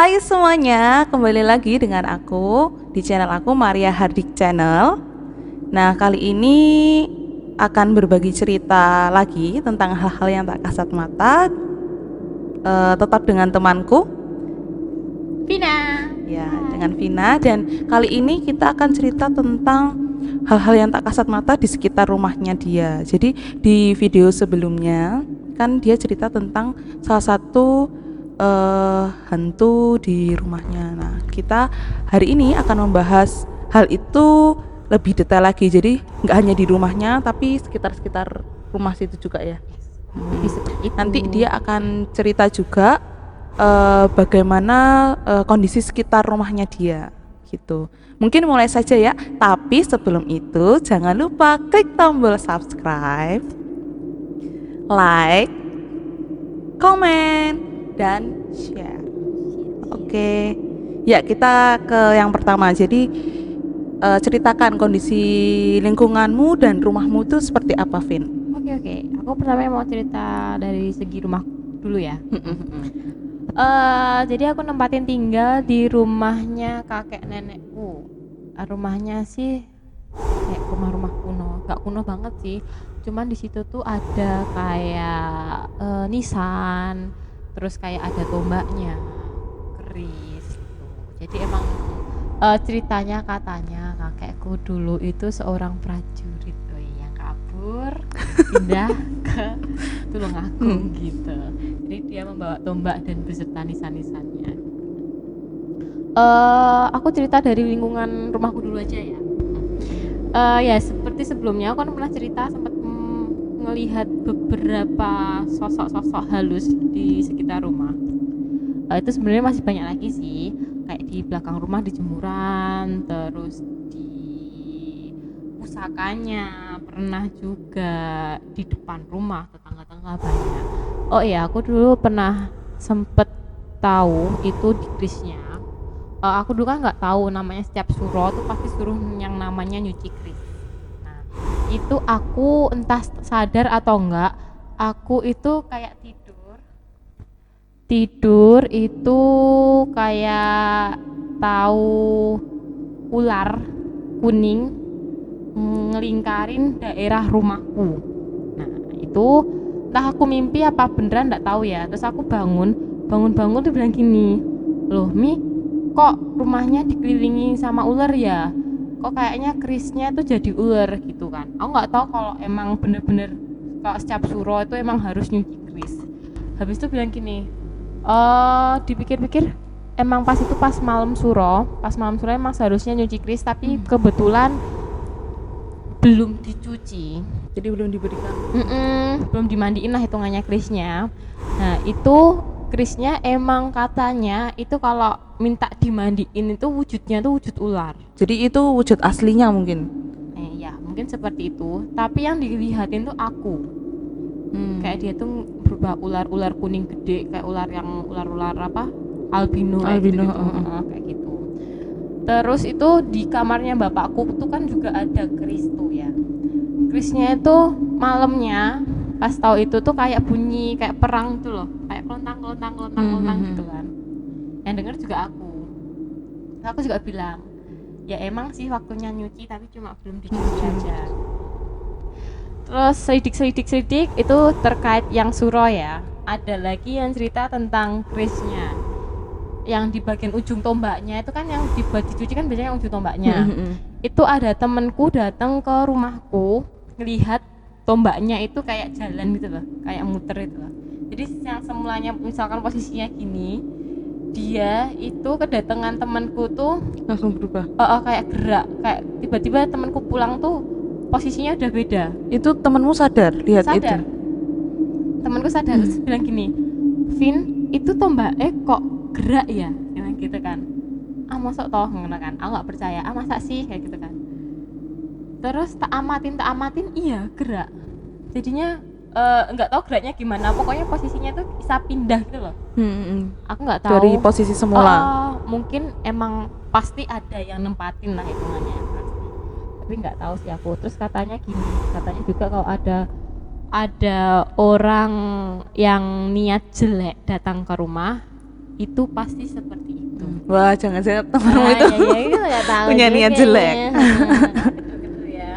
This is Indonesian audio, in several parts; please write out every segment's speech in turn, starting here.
Hai semuanya, kembali lagi dengan aku di channel aku Maria Hardik Channel. Nah, kali ini akan berbagi cerita lagi tentang hal-hal yang tak kasat mata. Tetap dengan temanku Vina. ya, dengan Vina, dan kali ini kita akan cerita tentang hal-hal yang tak kasat mata di sekitar rumahnya dia. Jadi di video sebelumnya kan dia cerita tentang salah satu hantu di rumahnya. Nah, kita hari ini akan membahas hal itu lebih detail lagi. Jadi nggak hanya di rumahnya, tapi sekitar-sekitar rumah situ juga ya. Jadi seperti itu. Nanti dia akan cerita juga bagaimana kondisi sekitar rumahnya dia gitu. Mungkin mulai saja ya, tapi sebelum itu jangan lupa klik tombol subscribe, like, komen, dan share. Oke. Ya, kita ke yang pertama. Jadi ceritakan kondisi lingkunganmu dan rumahmu itu seperti apa, Vin? Oke. Aku pertama mau cerita dari segi rumah dulu ya. Jadi aku nempatin tinggal di rumahnya kakek nenekku. Rumahnya sih kayak rumah-rumah kuno, gak kuno banget sih. Cuman di situ tuh ada kayak nisan, terus kayak ada tombaknya, keris gitu. Jadi emang ceritanya katanya kakekku dulu itu seorang prajurit tuh yang kabur pindah ke Tulungagung gitu. Jadi dia membawa tombak dan beserta nisan-nisannya. Aku cerita dari lingkungan rumahku dulu aja ya. Ya seperti sebelumnya aku kan pernah cerita sempat melihat beberapa sosok-sosok halus di sekitar rumah. Itu sebenarnya masih banyak lagi sih, kayak di belakang rumah di jemuran, terus di pusakanya pernah juga, di depan rumah tetangga-tetangga banyak. Oh iya, aku dulu pernah sempet tahu itu di kerisnya. Aku dulu kan nggak tahu namanya, setiap suro tuh pasti suruh yang namanya nyuci keris. Nah, itu aku entah sadar atau enggak, aku itu kayak tidur itu kayak tahu ular kuning ngelingkarin daerah rumahku. Nah, itu entah aku mimpi apa beneran enggak tahu ya. Terus aku bangun tuh bilang gini, "Loh, Mi, kok rumahnya dikelilingi sama ular ya? Kok kayaknya kerisnya tuh jadi ular gitu kan." Aku nggak tahu kalau emang bener-bener kalau setiap suro itu emang harus nyuci keris. Habis itu bilang gini, dipikir-pikir emang pas itu pas malam suro emang seharusnya nyuci keris, tapi kebetulan belum dicuci. Jadi belum diberikan. Belum dimandiin lah hitungannya kerisnya. Nah, itu kerisnya emang katanya itu kalau minta dimandiin itu wujudnya tuh wujud ular. Jadi itu wujud aslinya mungkin. Ya mungkin seperti itu. Tapi yang dilihatin tuh aku. Kayak dia tuh berubah ular kuning gede, kayak ular apa? Albino gitu. Kayak gitu. Terus itu di kamarnya bapakku tuh kan juga ada keris tuh ya. Kerisnya itu malamnya pas tahu itu tuh kayak bunyi kayak perang tuh loh, kayak kelontang gitu kan. Yang denger juga aku. Terus aku juga bilang, ya emang sih waktunya nyuci tapi cuma belum dicuci aja. Terus selidik itu terkait yang suro ya. Ada lagi yang cerita tentang kerisnya. Yang di bagian ujung tombaknya itu kan yang dicuci kan biasanya ujung tombaknya. Itu ada temenku datang ke rumahku ngelihat tombaknya itu kayak jalan gitu loh, kayak muter itu loh. Jadi yang semulanya misalkan posisinya gini, dia itu kedatangan temanku tuh Langsung berubah. kayak gerak, kayak tiba-tiba temanku pulang tuh posisinya udah beda. Itu temanmu sadar lihat itu? Sadar. Temanku sadar terus bilang gini, "Vin, itu tombaknya kok gerak ya?" Bilang gitu kan. Masuk toh ngono kan. Aku nggak percaya. Masa sih kayak gitu kan. Terus tak amatin iya gerak. Jadinya nggak tahu geraknya gimana. Pokoknya posisinya tuh bisa pindah gitu loh. Aku nggak tahu. Dari posisi semula. Mungkin emang pasti ada yang nempatin lah hitungannya pasti. Tapi nggak tahu sih aku. Terus katanya gini, katanya juga kalau ada orang yang niat jelek datang ke rumah, itu pasti seperti itu. Wah, jangan-jangan temanmu itu Ya, itu nggak tahu punya juga niat jelek. ya. Gitu ya.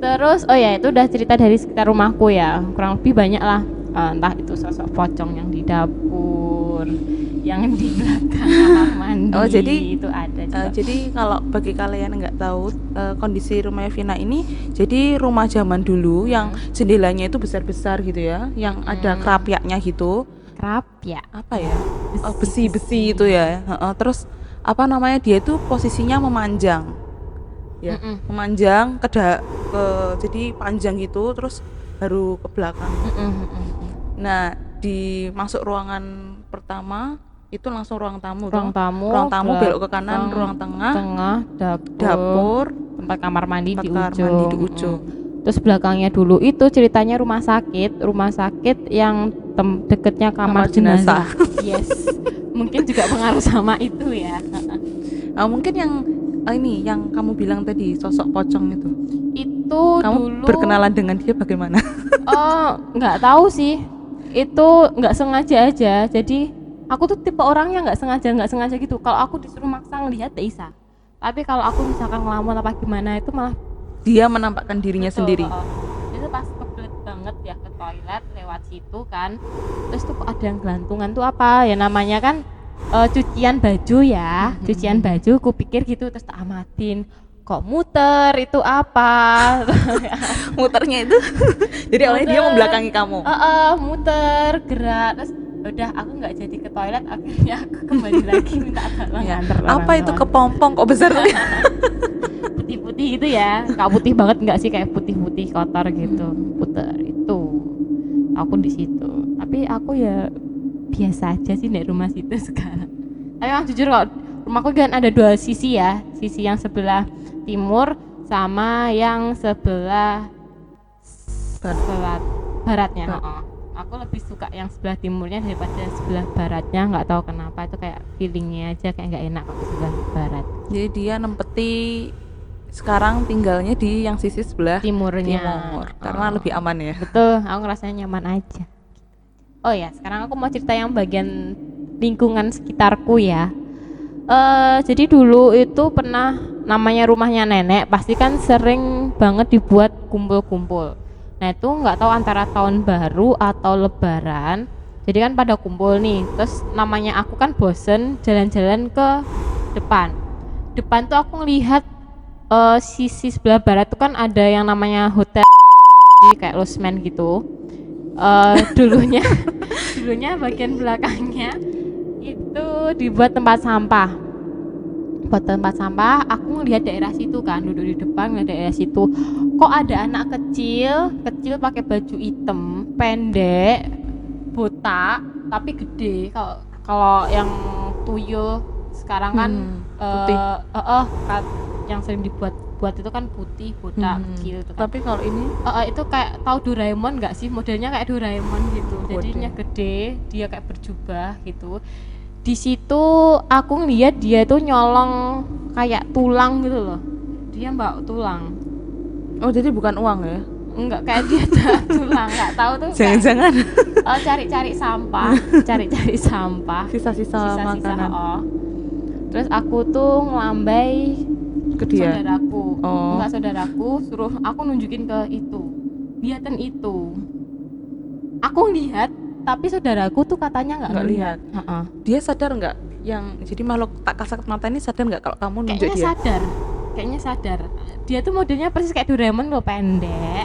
Terus oh ya, itu udah cerita dari sekitar rumahku ya, kurang lebih banyak lah. Entah itu sosok pocong yang di dapur, yang di belakang kamar mandi. Oh, jadi itu ada juga. jadi kalau bagi kalian nggak tahu kondisi rumahnya Vina ini, jadi rumah zaman dulu yang jendelanya itu besar-besar gitu ya, yang ada kerapiaknya gitu. Kerapia. Apa ya? Oh, besi-besi itu ya. Terus apa namanya, dia itu posisinya memanjang. Ya, memanjang jadi panjang gitu, terus baru ke belakang. Nah, di masuk ruangan pertama itu langsung ruang tamu, ruang tamu belok ke kanan, ruang tengah, dapur, tempat kamar mandi di ujung. Terus belakangnya dulu itu ceritanya rumah sakit yang deketnya kamar jenazah. Yes, mungkin juga pengaruh sama itu ya. Mungkin yang kamu bilang tadi, sosok pocong itu kamu dulu berkenalan dengan dia bagaimana? Nggak tahu sih, itu nggak sengaja aja. Jadi aku tuh tipe orang yang nggak sengaja gitu. Kalau aku disuruh maksa ngelihat bisa, tapi kalau aku misalkan ngelamun apa gimana, itu malah dia menampakkan dirinya sendiri. Itu pas kebelet banget ya ke toilet lewat situ kan, terus tuh ada yang gelantungan tuh apa ya namanya kan, cucian baju ya, cucian baju, kupikir gitu, terus tak amatin, kok muter, itu apa? Muternya itu jadi awalnya dia membelakangi kamu. Muter, gerak, terus udah aku nggak jadi ke toilet, akhirnya aku kembali lagi minta tolong nganter orang. Apa itu kepompong kok besar? Putih-putih itu ya, nggak putih banget nggak sih, kayak putih-putih kotor gitu, puter itu. Aku di situ, tapi aku ya biasa aja sih di rumah situ sekarang. Tapi emang jujur kok, rumahku kan ada dua sisi ya, sisi yang sebelah timur sama yang sebelah baratnya. Aku lebih suka yang sebelah timurnya daripada sebelah baratnya, nggak tahu kenapa, itu kayak feelingnya aja kayak nggak enak kalau sebelah barat. Jadi dia nempeti sekarang tinggalnya di yang sisi sebelah timur, karena lebih aman ya. Betul, aku ngerasanya nyaman aja. Oh ya, sekarang aku mau cerita yang bagian lingkungan sekitarku ya. Jadi dulu itu pernah, namanya rumahnya nenek, pasti kan sering banget dibuat kumpul-kumpul. Nah itu nggak tahu antara tahun baru atau lebaran, jadi kan pada kumpul nih. Terus namanya aku kan bosen jalan-jalan ke depan tuh aku ngelihat sisi sebelah barat tuh kan ada yang namanya hotel, kayak losmen gitu. Dulunya bagian belakangnya itu dibuat tempat sampah. Aku ngelihat daerah situ kan, duduk di depan ngelihat daerah situ, kok ada anak kecil pakai baju hitam pendek, botak tapi gede. Kalau yang tuyul sekarang kan putih. Yang sering dibuat itu kan putih, botak, kecil itu kan. Tapi kalau ini itu kayak tahu Doraemon nggak sih, modelnya kayak Doraemon gitu. Jadinya gede, dia kayak berjubah gitu. Di situ aku ngeliat dia tuh nyolong kayak tulang gitu loh, dia bawa tulang. Oh, jadi bukan uang ya? Enggak, kayak dia tulang, nggak tahu tuh. Jangan-jangan cari sampah, sisa-sisa makanan. Terus aku tuh ngelambai ke dia. Saudaraku suruh aku nunjukin ke itu, lihatin itu. Aku lihat, tapi saudaraku tuh katanya nggak lihat. Dia sadar nggak? Yang jadi makhluk tak kasat mata ini sadar nggak kalau kamu nunjuk dia? Kayaknya sadar. Dia tuh modelnya persis kayak Doraemon loh, pendek,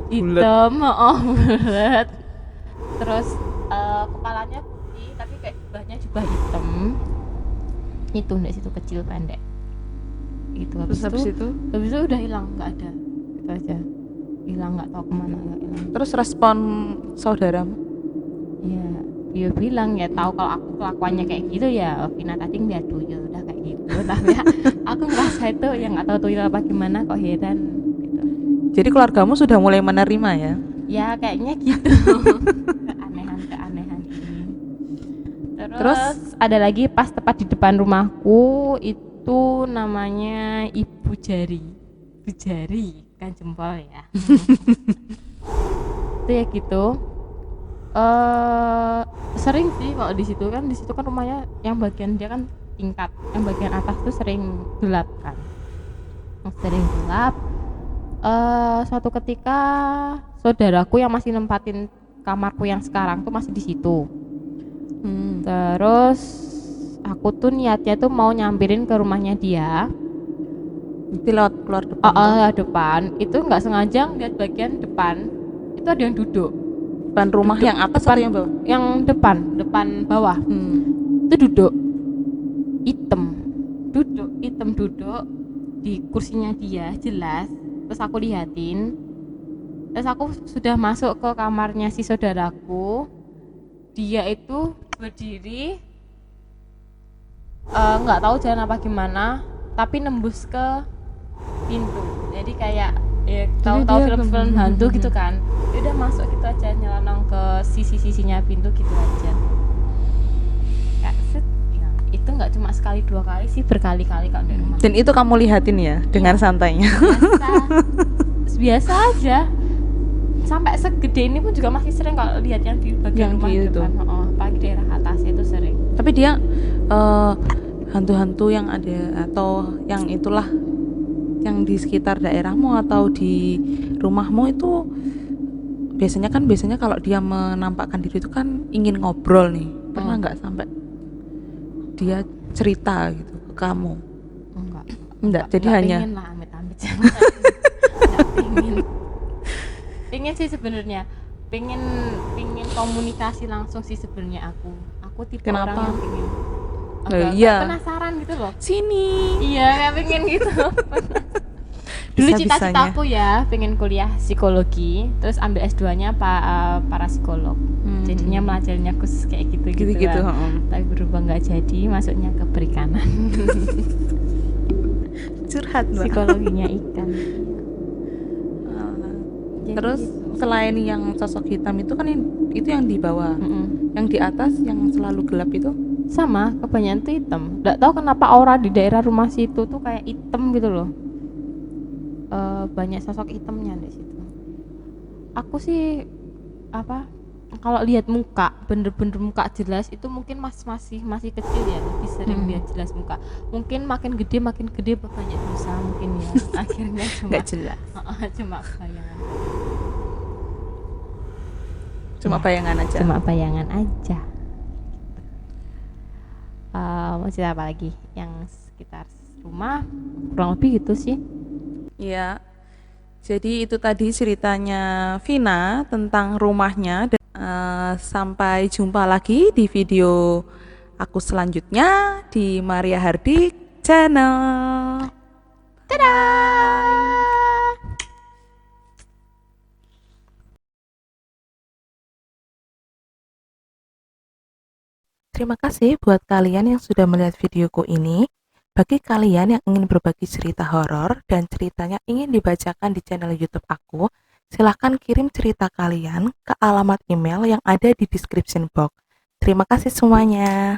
hitam, bulat. Terus kepalanya putih, tapi kayak jubahnya jubah hitam. Itu dari situ kecil pendek. Itu habis itu udah hilang, nggak ada. Itu aja. Hilang, nggak tahu kemana, nggak hilang. Terus respon saudaramu? Ya, dia bilang ya tahu kalau aku kelakuannya kayak gitu ya, Vina tadi ngeliat tuyul udah kayak gitu. Tapi ya, aku ngerasa itu yang nggak tahu tuyul apa gimana, kok heran gitu. Jadi keluargamu sudah mulai menerima ya? Ya kayaknya gitu. keanehan ini. Terus ada lagi pas tepat di depan rumahku, itu namanya Ibu Jari kan jempol ya. Itu ya gitu. Sering sih kalau di situ kan rumahnya yang bagian dia kan tingkat, yang bagian atas tuh sering gelap kan, sering gelap. Suatu ketika saudaraku yang masih nempatin kamarku yang sekarang tuh masih di situ. Terus aku tuh niatnya tuh mau nyampirin ke rumahnya dia. Nanti lewat keluar depan. Depan itu nggak sengaja lihat bagian depan itu ada yang duduk. Depan rumah Duduk, yang atas depan, atau yang bawah? Yang depan bawah. Itu duduk hitam duduk di kursinya dia jelas. Terus aku liatin, terus aku sudah masuk ke kamarnya si saudaraku. Dia itu berdiri, nggak tahu jalan apa gimana, tapi nembus ke pintu. Jadi kayak tahu-tahu film-film hantu gitu kan. Dia udah masuk gitu aja, nyelonong ke sisi-sisinya pintu gitu aja. Kayak set, ya, itu nggak cuma sekali dua kali sih, berkali-kali kalau di rumah. Dan itu kamu lihatin ya dengan santainya. Biasa aja. Sampai segede ini pun juga masih sering kalau lihat yang di bagian rumah depan. Apalagi daerah atas itu sering. Tapi dia hantu-hantu yang ada atau yang itulah yang di sekitar daerahmu atau di rumahmu itu biasanya kalau dia menampakkan diri itu kan ingin ngobrol nih. Pernah nggak sampai dia cerita gitu ke kamu? Enggak. Jadi hanya pengen lah, amit-amit. Pengen sih sebenarnya, pengen komunikasi langsung sih sebenarnya aku tipe orang yang pengen penasaran gitu loh, sini kayak pengen gitu. Dulu cita-citaku ya pengen kuliah psikologi terus ambil S2-nya para psikolog, jadinya pelajarannya khusus kayak gitu. Tapi berubah nggak jadi, masuknya ke perikanan. Curhat psikologinya ikan. Terus selain yang sosok hitam itu kan itu yang di bawah, yang di atas yang selalu gelap itu sama, kebanyakan tuh hitam. Nggak tahu kenapa aura di daerah rumah situ tuh kayak hitam gitu loh. Banyak sosok hitamnya di situ. Aku sih kalau lihat muka bener-bener muka jelas itu mungkin masih kecil ya, lebih sering lihat jelas muka. Mungkin makin gede banyak dosa mungkin ya. Akhirnya cuma nggak jelas. Cuma bayangan aja. Mau cerita apa lagi yang sekitar rumah, kurang lebih gitu sih. Iya. Jadi itu tadi ceritanya Vina tentang rumahnya. Dan sampai jumpa lagi di video aku selanjutnya di Maria Hardik Channel. Dadah. Terima kasih buat kalian yang sudah melihat videoku ini. Bagi kalian yang ingin berbagi cerita horor dan ceritanya ingin dibacakan di channel YouTube aku, silahkan kirim cerita kalian ke alamat email yang ada di description box. Terima kasih semuanya.